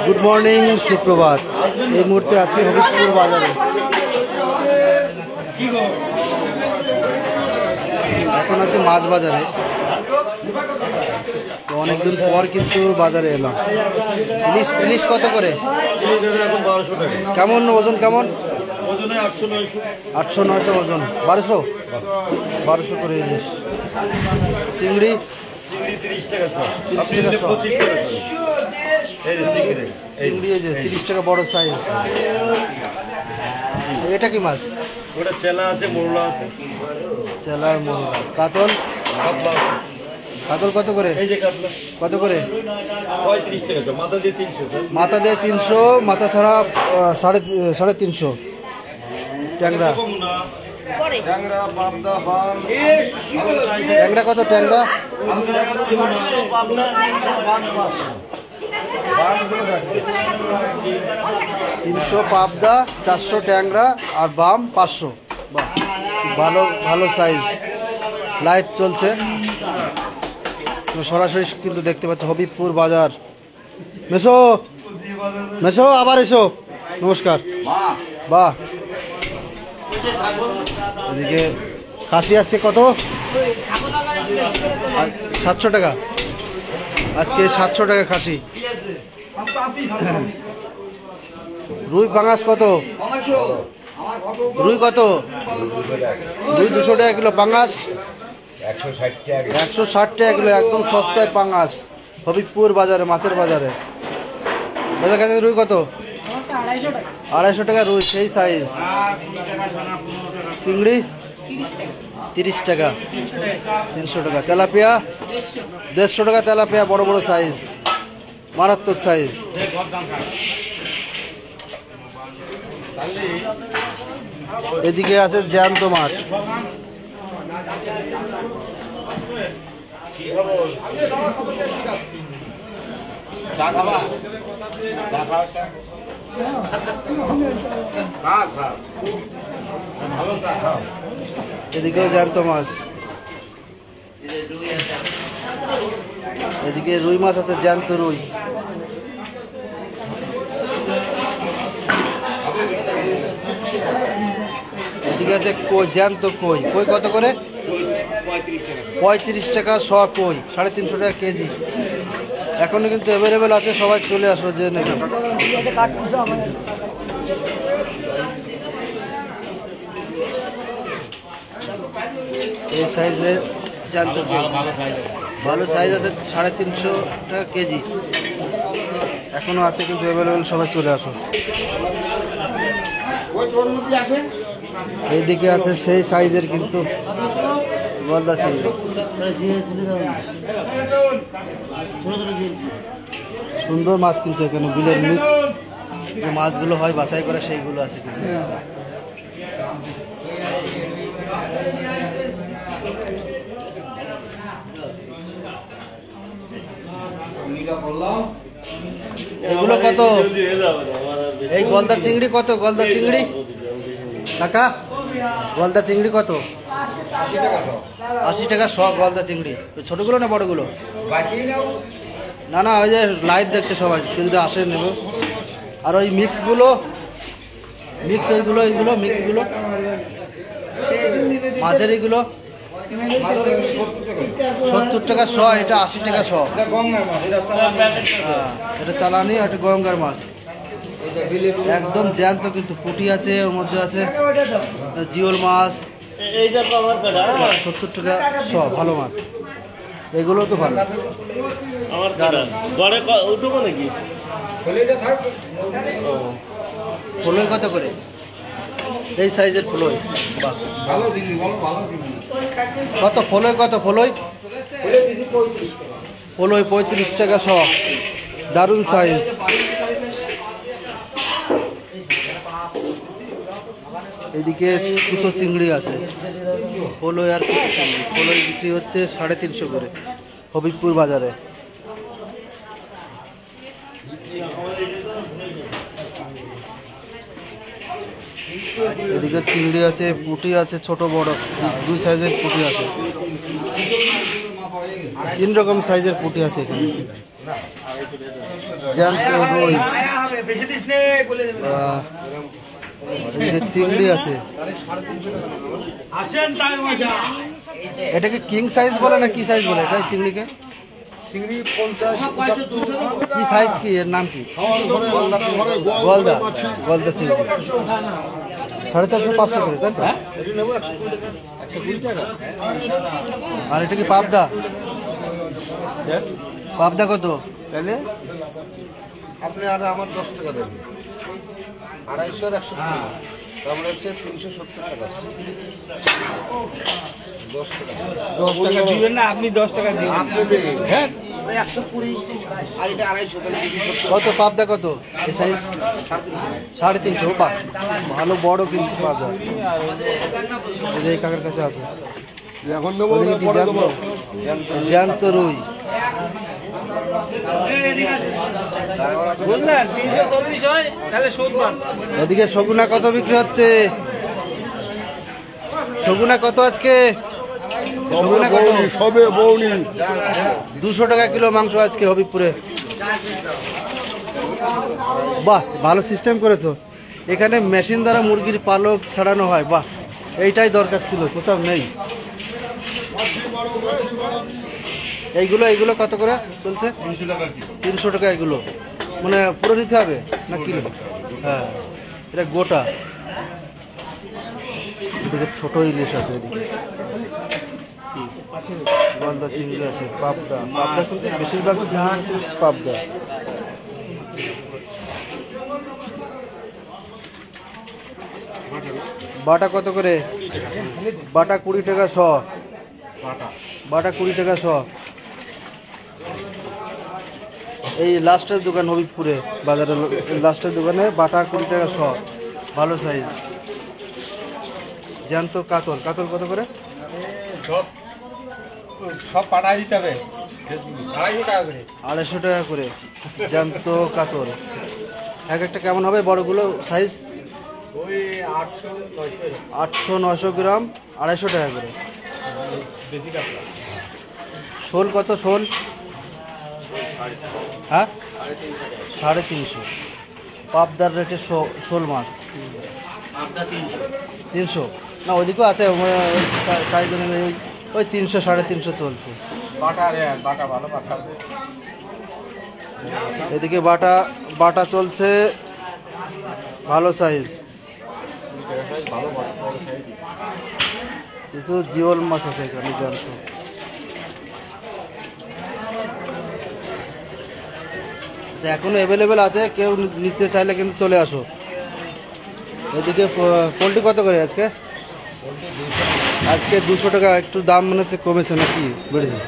Good morning, সুপ্রভাত। এই মুহূর্তে আছি হবিবপুর বাজারে। এখন আছে মাছ বাজারে। তো অনেকদিন পর কিন্তু বাজারে এলাম। ইলিশ কত করে? কেমন ওজন? কেমন? 800-900 ওজন। 1200 করে ইলিশ। চিংড়ি 30 টাকা। চিংড়ি এই যে 30 টাকা বড় সাইজ। এটা কি মাছ? ওটা চেলা আছে, মোরলা আছে। চেলার মোরলা। কাতল কত করে? এই যে কাতলা কত করে? 35 টাকা। মাথা দিয়ে 300। মাথা দিয়ে 300, মাথা ছাড়া 350। ট্যাংরা ট্যাংরা কত? ট্যাংরা 300 পাবদা, 400 ট্যাংরা আর বাম 500। ভালো সাইজ। লাইভ চলছে সরাসরি কিন্তু দেখতে পাচ্ছ হবিবপুর বাজার। মেশো আবার এসো। নমস্কার। বাহ, এদিকে খাসি আজকে কত? 700 টাকা। আজকে 700 টাকা খাসি। রুই পাঙাশ কত? রুই কত? রুই 200 টাকা কিলো। পাঙাশ 160 টাকা কিলো। একদম সস্তায় পাঙাশ হবিবপুর বাজারে, মাছের বাজারে। দাদার কাছে রুই কত? 250 টাকা রুই, সেই সাইজ। চিংড়ি 30 টাকা। 300 টাকা। তেলাপিয়া 150 টাকা। তেলাপিয়া বড় বড় সাইজ, মারাত্মক সাইজ। এদিকে আছে জ্যান্ত মাছ। এদিকেও জ্যান্ত মাছ। এদিকে রুই মাছ আছে, জ্যান্ত রুই। এদিকে আছে জ্যান্ত কই। কই কত করে? 35 টাকা শ কই। 350 টাকা কেজি। এখনো কিন্তু অ্যাভেলেবেল আছে, সবাই চলে আসো যে নেবে। এই সাইজের জ্যান্ত কই ভালো সাইজ আছে, 350 টাকা কেজি। এখনো আছে কিন্তু অ্যাভেলেবেল, সবাই চলে আসো। এইদিকে আছে সেই সাইজের কিন্তু গলদা চিংড়ি। সুন্দর মাছ কিন্তু এখানে বিলের মিক্স যে মাছগুলো হয় বাছাই করে সেইগুলো আছে কিন্তু। এগুলো কত? এই গলদা চিংড়ি কত? গলদা চিংড়ি কাকা, গলদা চিংড়ি কত? 80 টাকা শ গলদা চিংড়ি। ছোটগুলো না বড়গুলো? না না, ওই যে লাইভ দেখছে সবাই, কেউ যদি আসে নেব। আর ওই মিক্সগুলো, এইগুলো মিক্সগুলো মাঝের এইগুলো 70 টাকা শ। এটা 80 টাকা শ। হ্যাঁ, এটা চালানি। এটা গঙ্গার মাছ, একদম জ্যান্ত কিন্তু। পুঁটি আছে, ওর মধ্যে আছে জিওল মাছ। 70 টাকা শ, ভালো মাছ। এগুলো তো ভালো। ফলই কত করে? এই সাইজের ফলই। কত ফলই? কত ফলই? 35 টাকা শ। দারুণ সাইজ। এদিকে কুচো চিংড়ি আছে, ফলই আর কুচো চিংড়ি। ফলই বিক্রি হচ্ছে 350 করে হবিবপুর বাজারে। এদিকে চিংড়ি আছে, পুঁটি আছে, ছোট বড় দুই সাইজের পুঁটি আছে। তিন রকম সাইজের পুঁটি আছে এখানে। জ্যান্ত রুই, এদিকে চিংড়ি আছে। এটাকে কিং সাইজ বলে না কি সাইজ বলে এটা চিংড়িকে? চিংড়ি 50, 75। কি সাইজ, কি এর নাম কি? গলদা, গলদা চিংড়ি 450 500 করে, তাই তো? আর এটা কি পাবদা? পাবদা কত? আপনি আর আমার 10 টাকা দেবেন, 250 আর 150, তারপরে হচ্ছে 370 টাকা। 10 টাকা 10 টাকা দিবেন না আপনি? 10 টাকা দিবেন আপনি দেবেন। হ্যাঁ 120 আর এটা 250, তাহলে 270। কত পাবদা কত এই সাইজ? 350। বাহ, ভালো বড় কিন্তু পাবদা। এই যে এই কাকার কাছে আছে। এখন দেবো ওদিকে কি জ্যান্ত? জ্যান্ত রুই। বুঝলেন? 340 হয় তাহলে শোধ পান। এদিকে সগুনা কত বিক্রি হচ্ছে? সগুনা কত আজকে? সগুনা কত? সবে বৌনি 200 টাকা কিলো মাংস আজকে হবিবপুরে। বাহ, ভালো সিস্টেম করেছো। এখানে মেশিন দ্বারা মুরগির পালক ছাড়ানো হয়। বাহ, এইটাই দরকার ছিল, কোথাও নেই। এইগুলো কত করে চলছে? 300 টাকা এগুলো। মানে পুরো নিতে হবে না কিলো? হ্যাঁ, এটা গোটা। এদিকে ছোট ইলিশ আছে, এদিকে গলদা চিংড়ি আছে, পাবদা। পাবদা কিন্তু বেশিরভাগ পাবদা। বাটা কত করে? বাটা 20 টাকা শ। বাটা 20 টাকা শ। এই লাস্টের দোকান হবিবপুরে বাজারের লাস্টের দোকানে বাটা 20 টাকা শ, ভালো সাইজ। জ্যান্ত কাতল, কাতল কত করে? সব পাঠাই দিতে হবে 250 টাকা করে। 250 টাকা করে জ্যান্ত কাতল। এক একটা কেমন হবে বড়গুলো সাইজ? ওই 800 900 800 900 গ্রাম 250 টাকা করে। বেশি কাপড়। শোল কত? শোল হ্যাঁ 350। পাবদার রেটে শোল মাছ 300 না? ওইদিকেও আছে সাইজ অনুযায়ী ওই 300 350 চলছে। বাটা ভালো বাটা। এদিকে বাটা চলছে, ভালো সাইজ। কিছু জিওল মাছ আছে এখানে জ্যান্ত। এখনো অ্যাভেলেবেল আছে, কেউ নিতে চাইলে কিন্তু চলে আসো। এদিকে পোলট্রি কত করে আজকে? আজকে 200 টাকা। একটু দাম মনে হচ্ছে কমেছে নাকি বেড়েছে?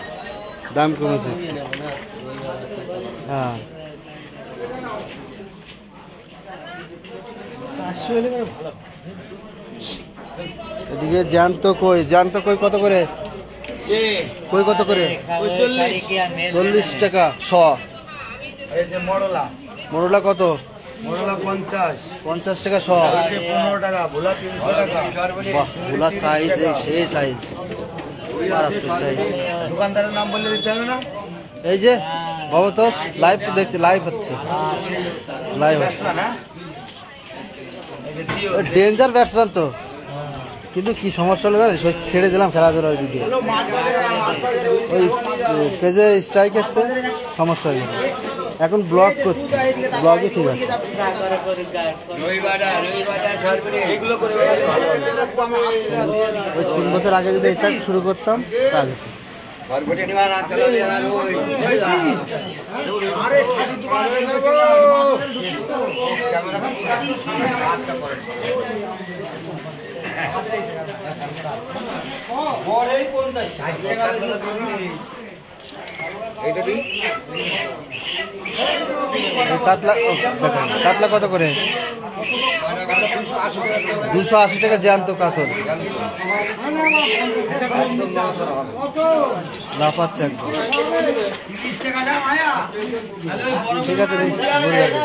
দাম কমেছে, হ্যাঁ। এদিকে জ্যান্ত কই, জ্যান্ত কই কত করে? কই কত করে? 40 টাকা শ। এই যে মরলা, মোরলা কত? মরলা 50 টাকা শ। 15 টাকা, ভোলা 300 টাকা। বাহ, গুলা সাইজ, সেই সাইজ, মারাত্মক সাইজ। দোকানদারের নাম বলে দিতে হবে না? এই যে বাবা তো লাইভ দেখতে, লাইভ হচ্ছে, লাইভ হচ্ছে। না এই যে দিও ডেঞ্জার ব্যাটসম্যান তো, কিন্তু কি সমস্যা হলো জানিস? ওই ছেড়ে দিলাম খেলাধুলার ভিডিও, ওই পেজে স্ট্রাইক আসছে, সমস্যা হয়ে গেল। এখন ব্লগ করছি, ব্লগই ঠিক আছে। ওই 3 বছর আগে যদি এটা শুরু করতাম কাজ হতো। এইটা দিন এই কাতলা, দেখেন কাতলা কত করে? 280 টাকা জ্যান্ত কাতল। একদম নড়াচড়া হবে। লাফাচ্ছে একদম। ঠিক আছে, ঘুরে যাবে।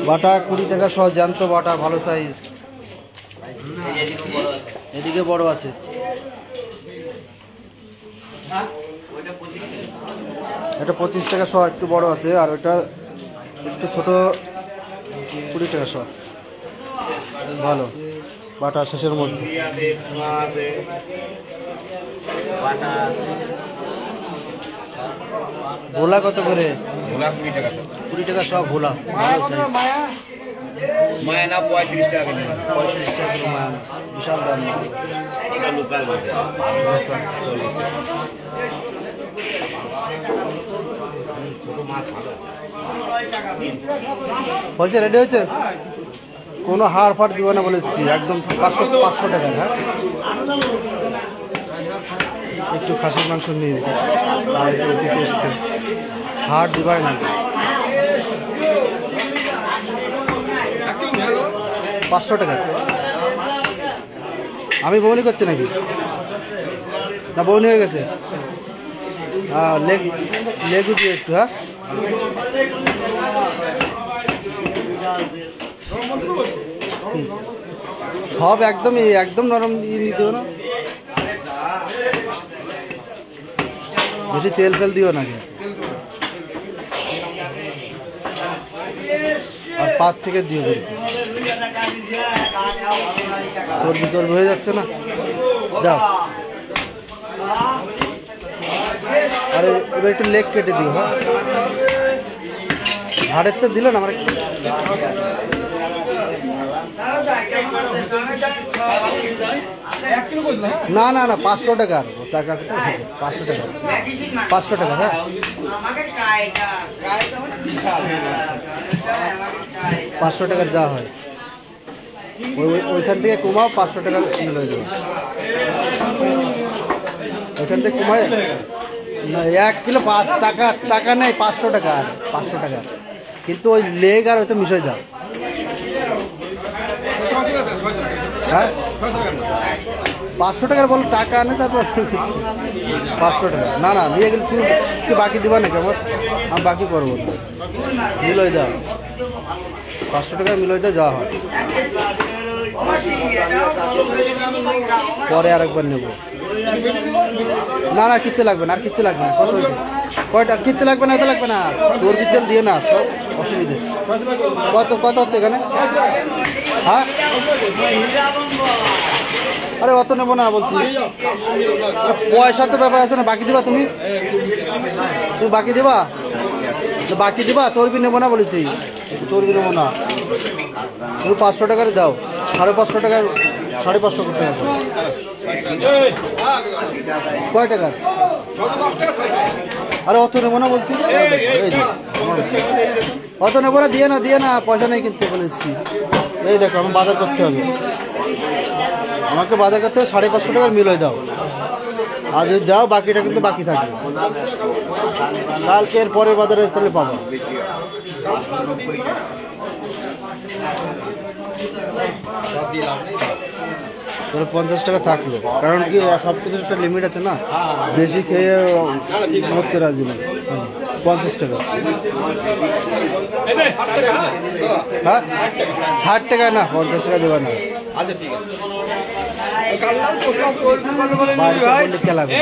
বাটা 20 টাকা সহ, জ্যান্ত বাটা ভালো সাইজ। এদিকে বড় আছে, এটা 25 টাকা সহ, একটু বড় আছে। আর ওটা একটু ছোট, 20 টাকা সহ। ভালো বাটা শেষের মধ্যে। ভোলা কত করে? 20 টাকা সব ভোলা। মায়া না 35 টাকা কেজি। 35 টাকা কিলো মায়া মাছ, বিশাল দাম। হয়েছে, রেডি হয়েছে? কোনো হাড় ফাড় দিব না বলেছি, একদম 500 টাকার। হ্যাঁ, একটু খাসির মাংস নিয়ে হাড় দিবাই না। 500 টাকা। আমি বউনি করছি নাকি? না বউনি হয়ে গেছে? হ্যাঁ, লেগু দিয়ে একটু। হ্যাঁ, সব একদম নরম দিয়ে নিতে হবে না, বেশি তেল ফেল দিও নাকি। আর 5 থেকে দিও, চর্বি হয়ে যাচ্ছে না। যাও, আরে এবার একটু লেগ কেটে দিও। হ্যাঁ, হাড়ের তো দিল না আমার। না না না, 500 টাকার টাকা। 500 টাকা, 500 টাকা। হ্যাঁ, 500 টাকার যা হয় ওইখান থেকে কমাও, 500 টাকা মিল হয়ে যাবে। ওইখান থেকে কমায় না, 1 কিলো 5 টাকা। টাকা নেই, 500 টাকা। 500 টাকা, কিন্তু ওই লেগ আর ওইটা মিশাই দাও। হ্যাঁ, 500 টাকার বলো, টাকা আনে তারপর 500 টাকা। না না, নিয়ে গেলে তুমি কি বাকি দিবা নাকি আমার? আমি বাকি করবো, মিলই দাও। 500 টাকা মিলই দাও, যা হয়। পরে আরেকবার নেব। না না, কিচ্ছু লাগবে না, আর কিচ্ছু লাগবে না। কত হয়েছে? কয়টা? কিচ্ছু লাগবে না, এত লাগবে না। চর্বি তেল দিয়ে না, সব অসুবিধে। কত হচ্ছে এখানে? হ্যাঁ, আরে অত নেবো না বলছি। পয়সা তো ব্যাপার আছে না, বাকি দিবা তুমি? বাকি দিবা? বাকি দিবা? চর্বি নেবো না বলেছি, চর্বি নেবো না। তুমি 500 টাকার দাও, 550 টাকার, 550 টাকা। কয় টাকার? আরে অত নেবো না বলছি, অত নেবো না। দিয়ে না, পয়সা নেই কিন্তু বলেছি। এই দেখো, আমার বাজার করতে হবে, আমাকে বাজার করতে হবে। 550 টাকার মিল হয়ে দাও। আর যদি দাও, বাকিটা কিন্তু বাকি থাকবে। কালকে এর পরের বাজারে তাহলে পাবো। তাহলে 50 টাকা থাকলো, কারণ কি সব কিছু একটা লিমিট আছে না, বেশি খেয়ে মরতে রাজি না। 50 টাকা। হ্যাঁ, 60 টাকা না, 50 টাকা দেবা না। খেলাবে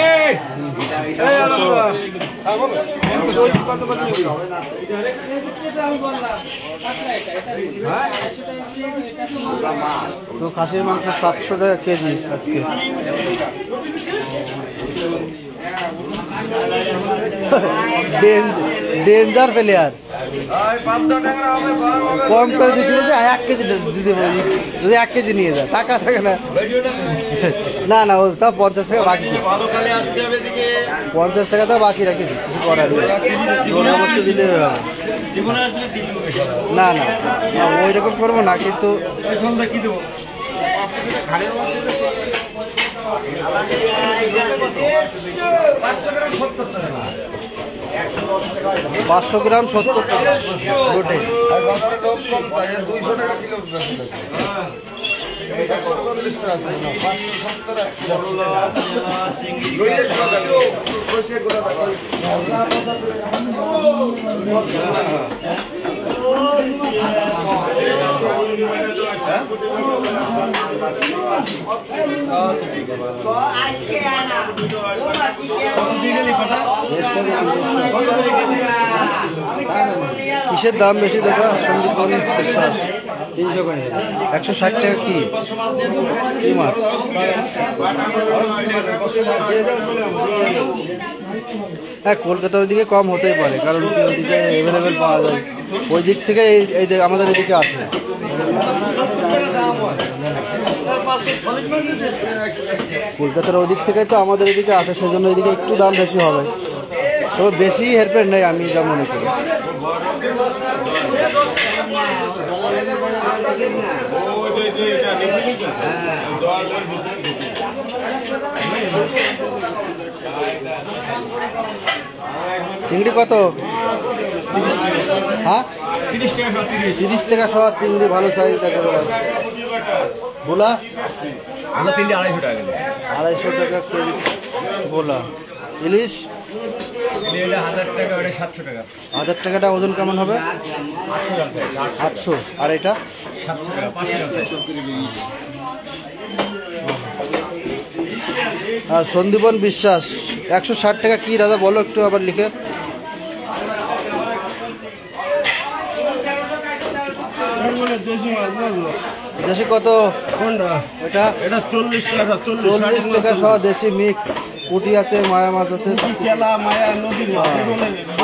তো খাসির মাংস 700 টাকা কেজি আজকে। Danger player. কম করে দিতে বলছে 1 কেজি দিতে বলি, যদি 1 কেজি নিয়ে যায় টাকা থাকে না। না না, তা 50 টাকা বাকি, 50 টাকা তো বাকি রাখেছি, কিছু করার নেই। জোরের মধ্যে দিলে হয়ে যাবে। না না, ওই রকম করবো না, কিন্তু 500 গ্রাম 70 টাকা। করলা, চেলা, চিংড়ি, কিসের দাম বেশি দাদা? সন্দীপন বিশ্বাস 160 টাকা কি মাছ? হ্যাঁ, কলকাতার ওইদিকে কম হতেই পারে, কারণ কি ওইদিকে অ্যাভেলেবেল পাওয়া যায়, ওই দিক থেকে এই আমাদের এদিকে আসে। কলকাতার ওই দিক থেকে তো আমাদের এদিকে আসে, সেজন্য এদিকে একটু দাম বেশি হবে, তবে বেশি হেরফের নেই আমি যা মনে করি। চিংড়ি কত? হ্যাঁ, 30 টাকা শ চিংড়ি, ভালো সাইজ দেখা যায়। বোলা 250 টাকা কেজি বোলা। ইলিশ 1000 টাকাটা ওজন কেমন হবে? 800। আর এটা সন্দীপন বিশ্বাস 160 টাকা কি দাদা বলো একটু আবার লিখে। দেশি কত? এটা 40 টাকা। 40 টাকা সহ দেশি মিক্স পুঁটি আছে, মায়া মাছ আছে,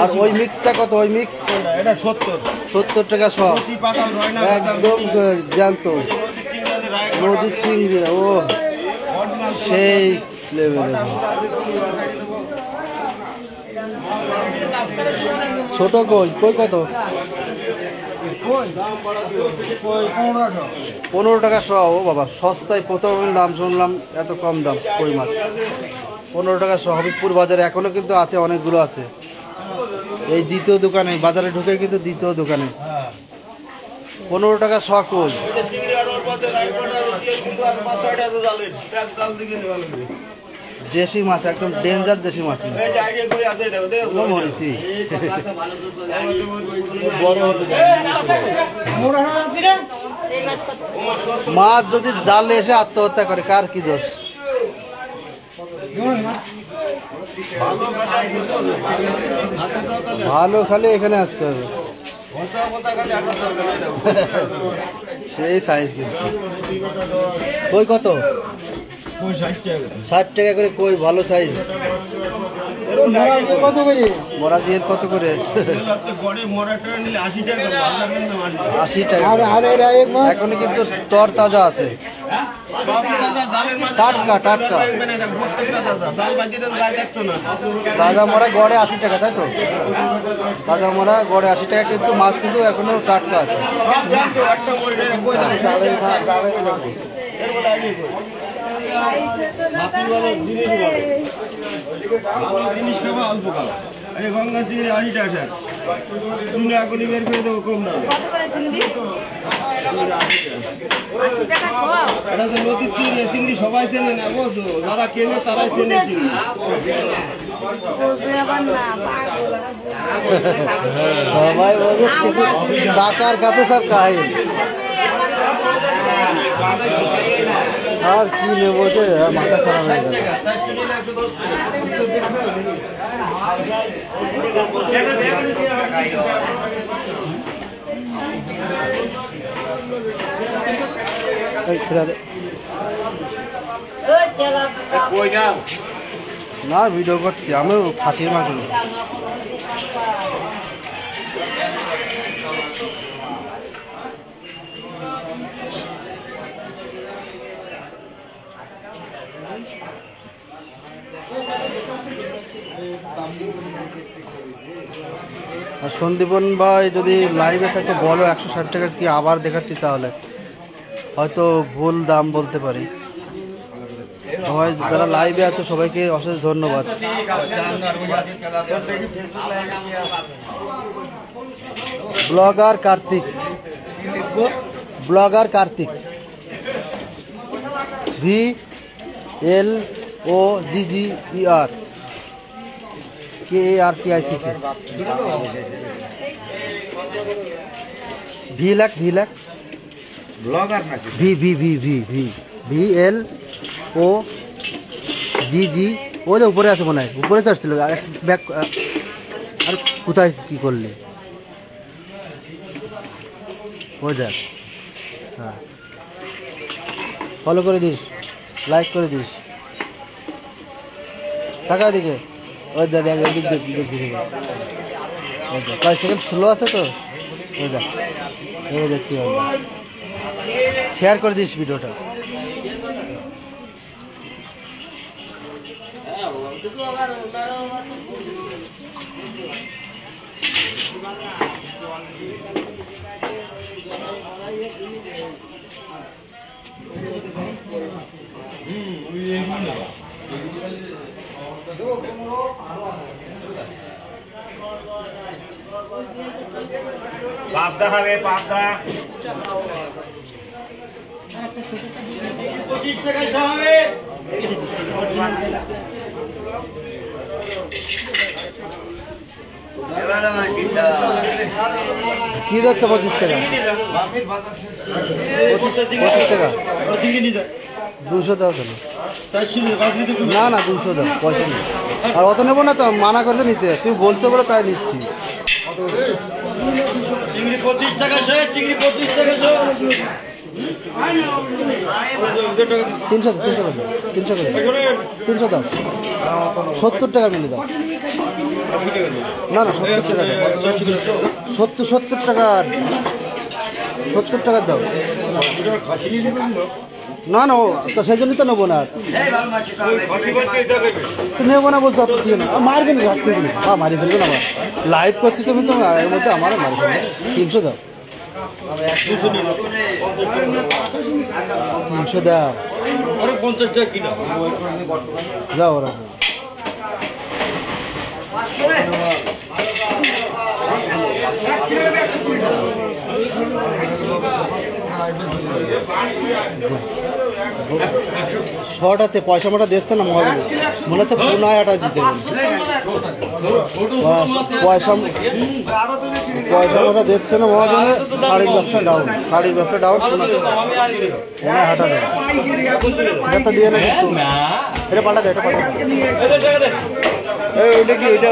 আর ওই মিক্সটা কত? ওই মিক্স 70 টাকা সহ, একদম জ্যান্ত নদীর চিংড়ি। ও সেই লেভেলের। ছোট কই কত? 15 টাকা শ। ও বাবা, সস্তায় প্রথম দাম শুনলাম, এত কম দাম কই মাছ। 15 টাকা শ। হবিবপুর বাজারে এখনো কিন্তু আছে, অনেকগুলো আছে। এই দ্বিতীয় দোকানে, বাজারে ঢুকে কিন্তু দ্বিতীয় দোকানে 15 টাকা শ কই। দেশি মাছ, একদম ডেঞ্জার দেশি মাছ। মরিছি মাছ যদি জালে এসে আত্মহত্যা করে, কার কি দোষ? ভালো খালি এখানে আসতে হবে, সেই সাইজ। কিন্তু কই কত? 60 টাকা করে কই, ভালো সাইজ। কত করে মরাজিয়ের? কত করে? 80 টাকা। এখনো কিন্তু তর তাজা আছে, টাটকা টাটকা তাজা মরা। গড়ে 80 টাকা, তাই তো? তাজা মরা গড়ে 80 টাকা, কিন্তু মাছ কিন্তু এখনো টাটকা আছে। জিনিস খাবো অল্প খাবো। এই গঙ্গা চিংড়ি 80 টাকা, তুমি এখনই বের করে দেবো কম দামে। এটা তো নদীর চিংড়ি, চিংড়ি সবাই চেনে না, বুঝছো? যারা কেনে তারাই চেনে চিংড়ি। সবাই বলছে টাকার কাছে সব খাই। আর কি নেবো, যে মাথা খারাপ হয়ে গেল। না, ভিডিও করছি আমিও, খাসির মাছ। আর সন্দীপন ভাই যদি লাইভে থাকে বলো 160 টাকা কি আবার দেখাচ্ছি, তাহলে হয়তো ভুল দাম বলতে পারি। সবাই যারা লাইভে আছে সবাইকে অশেষ ধন্যবাদ। Blogger Kartik VLOGGER KARPICK VLAC blogger নাকি VLOGG ওই যে উপরে আছে মনে হয়, উপরে তো আসছিল ব্যাক। আর কোথায় কি করলি ওই দেখ। হ্যাঁ ফলো করে দিস, লাইক করে দিস। টাকা দিকে ওই দেখ দেখ ওই দিক দেখি কয়েক সেকেন্ড স্লো আছে তো ওই দেখ, এবার দেখতে হবে। শেয়ার করে দিস ভিডিওটা। পাবদা হবে, পাবদা 25 টাকায় হবে। কি যাচ্ছে 25 টাকা? 25 টাকা 200 দাও কেন? না না 200 দাও, পয়সা নেই। আর অত নেবো না তো, মানা করতে নিতে, তুমি বলছো বলে তাই নিচ্ছি। চিংড়ি 25 টাকা শো, চিংড়ি 25 টাকা শো। 300 দাও 70 টাকা মিলে দাও। না না 70 টাকা দাও, 70 টাকার 70 টাকার দাও। না না তো সেই জন্যই তো নেবো না, নেবো না বলছো আপনি না, মারবে না হাত থেকে মারি ফেলবে না। আমার লাইভ করছি তুমি তো এর মধ্যে আমারও মারি ফেলবে। 300 দাও, 300 দাও, 50 টাকা কিলো। যাও ওরা। শর্ট আছে, পয়সা মোটা দিচ্ছে না মহাজন, মনে হচ্ছে পুনায় আটা দিতে পয়সা মোটা দিচ্ছে না মহাজনে। শাড়ির ব্যবসা ডাউন, পুনায় হাঁটা দেয়। এটা দিয়ে না, এটা পাল্টা দেয়, এটা পাল্টা ওইটা কি ওইটা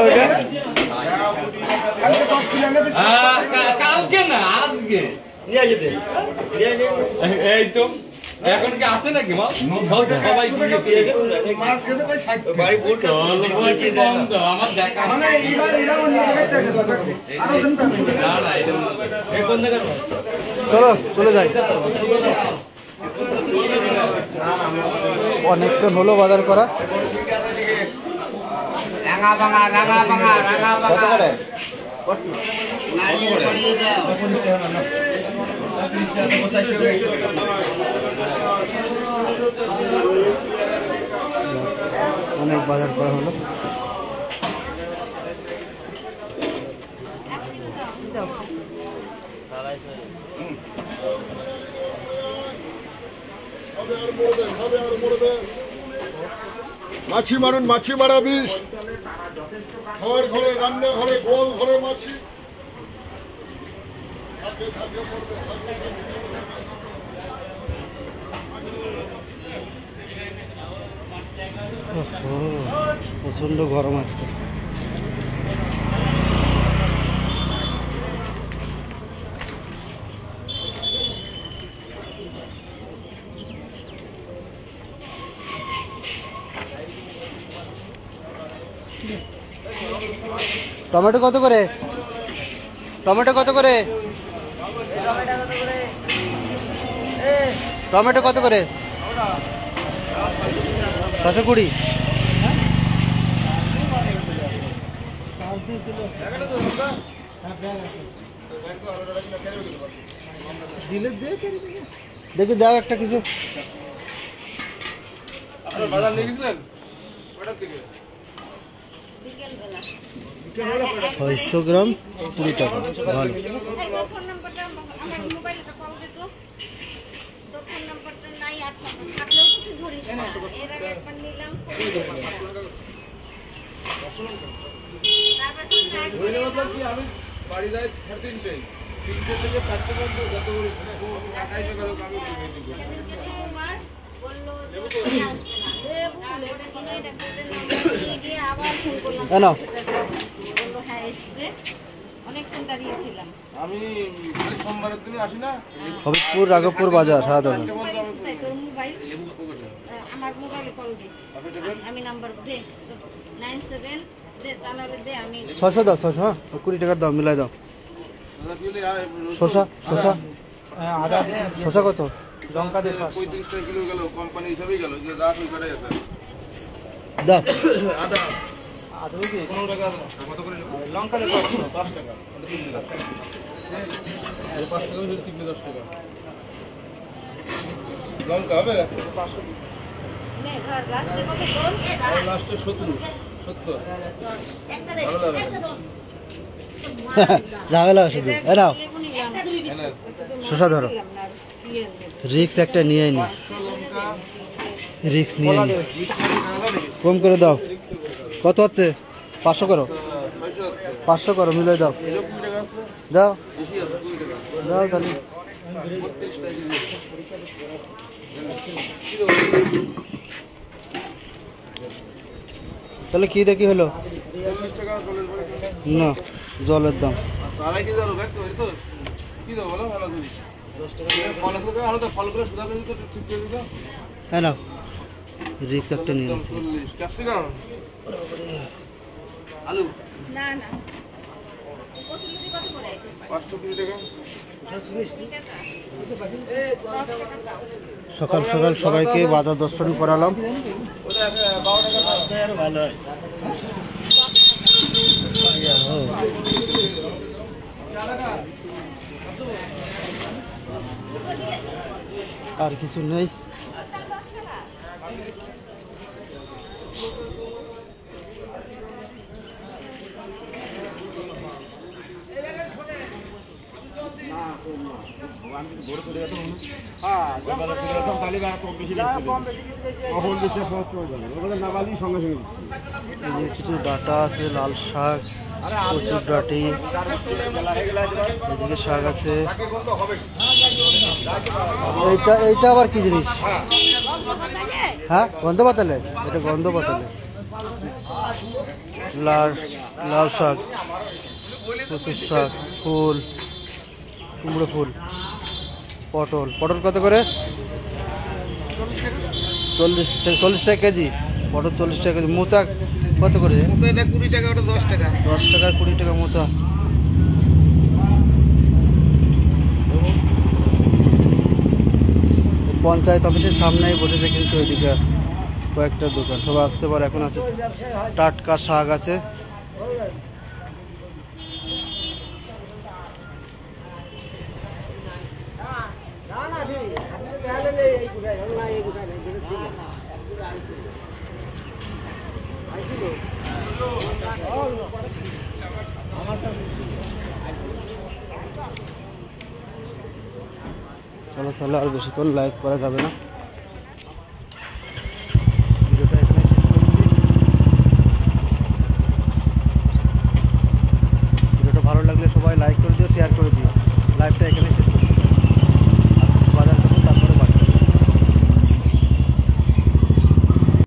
কালকে না আজকে নিয়ে যেতে এই তো এখন কি আছে নাকি মা সবাই বাড়ি বলতে আমার দেখা চলো চলে যাই। অনেকক্ষণ হলো বাজার করা। কত করে? অনেক বাজার করা হলো। মাছি মারুন, মাছি মারা বিষ। ঘর ঘরে রান্না ঘরে গোল ঘরে মাছি। প্রচন্ড গরম আজকে। টমেটো কত করে? টমেটো কত করে? টমেটো কত করে? 620। দেখি দাও একটা কিছু। 600 গ্রাম 20 টাকা। ভালো। ফোন নাম্বারটা নাই, আর থাকলেও তো তুই ধরিস না। এর আগে একবার নিলাম, তারপর তুই না আমি বাড়ি যাই 3:30 3টে থেকে 4টে পর্যন্ত যত টাকাই গেল আমি কুমার বললো যে তুই আসবে না। তারপরে কিনে ডাক্তারের নাম্বার নিয়ে গিয়ে আবার ফোন করলাম, বললো হ্যাঁ এসছে। অনেকক্ষণ দাঁড়িয়েছিলাম। আমি খালি সোমবারের দিনই আসি না। হবিবপুর রাঘবপুর বাজার। হ্যাঁ দাদা, তোর মোবাইল আমার মোবাইলে কল দে, আমি নাম্বার দে 97 দে, তাহলে দে আমি 600 দাও, 600। হ্যাঁ 20 টাকার দাও, মিলাই দাও। শসা শসা কত? লঙ্কা দে 35 টাকা কিলো গেল, কোম্পানি হিসাবেই গেল, যে যা কই করে গেছে। দাও আদা আদা কি 15 টাকা কত করে লঙ্কা দে 10 টাকা। এই 5 টাকা হলো 10 টাকা। লঙ্কা হবে 500 নে ঘর লাস্টে কত তোর? আর লাস্টে 70 একটা দে, একটা দাও। ঝামেলা শুধু। এ নাও শসা ধরো। রিক্স একটা নিয়ে নি, রিক্স নিয়ে নি। কম করে দাও। কত হচ্ছে? 500 করো, 500 করো, মিলাই দাও। দাও দাও তাহলে। তাহলে কি দেখি হলো না জলের দাম। হ্যাঁ না, রিক্স একটা নিয়ে নিচ্ছি। আলু না না কতগুলি কত করে? 520 টাকা। সকাল সকাল সবাইকে বাজার দর্শন করালাম। আর কিছু নেই। এই যে কিছু ডাটা আছে, লাল শাক, কচুর ডাঁটি, এদিকে শাক আছে। এইটা আবার কি জিনিস? হ্যাঁ গন্ধ পাতালে, এটা গন্ধ পাতালে। লাল শাক, কচুর শাক, ফুল, কুমড়ো ফুল, পটল কত করে? 40 টাকা কেজি। পটল 40 টাকা কেজি। মোচা কত করে? 20 টাকা, ওটা 10 টাকা। 10 টাকা 20 টাকা মোচা। পঞ্চায়েত অফিসের সামনেই বসেছে কিন্তু এদিকে কয়েকটা দোকান, সবাই আসতে পারে। এখন আছে টাটকা শাক আছে। চলো তাহলে আর বেশিক্ষণ লাইভ করা যাবে না।